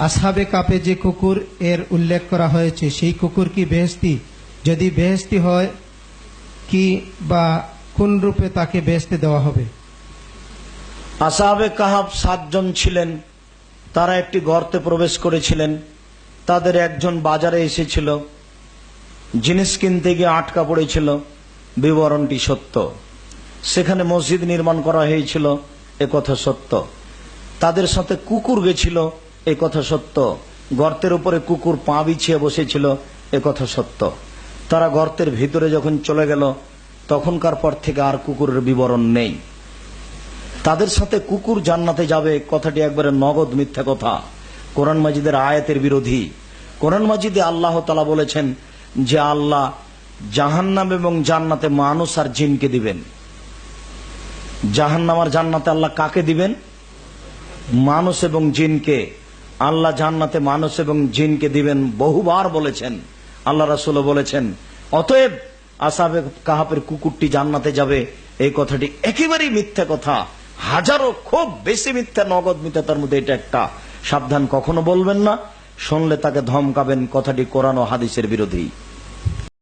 আসহাবে কাপে যে কুকুর এর উল্লেখ করা হয়েছে সেই কুকুর কি বেহেশতি? যদি বেহেশতি হয় কি বা কোন রূপে তাকে বেহেশতে দেওয়া হবে? আসহাবে কাহাফ 7 জন ছিলেন। তারা একটি গর্তে প্রবেশ করেছিলেন। তাদের একজন বাজারে এসেছিল, জিনিস কিনতে গিয়ে আটকা পড়েছিল। বিবরণটি সত্য। সেখানে মসজিদ নির্মাণ করা হয়েছিল, এ কথা সত্য। তাদের সাথে কুকুর গেছিল, এ কথা সত্য। গর্তের উপরে কুকুর পা বিছিয়ে বসেছিল, এ কথা সত্য। তারা গর্তের ভিতরে যখন চলে গেল তখনকার পর থেকে আর কুকুরের বিবরণ নেই। তাদের সাথে কুকুর জান্নাতে যাবে, কথাটি একবারে নগদ মিথ্যা কথা, কোরআন মাজিদের আয়াতের বিরোধী। কোরআন মাজিদে আল্লাহ তাআলা বলেছেন যে আল্লাহ জাহান্নাম এবং জান্নাতে মানুষ আর জিনকে দিবেন। জাহান্নাম আর জান্নাতে আল্লাহ কাকে দিবেন? মানুষ এবং জিনকে। আল্লাহ জান্নাতে মানুষ এবং জিনকে দিবেন বহুবার বলেছেন, আল্লাহ রাসূলও বলেছেন। অতএব আসহাবে কাহাফের কুকুরটি জান্নাতে যাবে, এই কথাটি একেবারেই মিথ্যা কথা। হাজারো, খুব বেশি মিথ্যা, নগদ মিথ্যা। তার মধ্যে এটা একটা। সাবধান, কখনো বলবেন না, শুনলে তাকে ধমকাবেন, কথাটি কোরআন ও হাদিসের বিরোধী।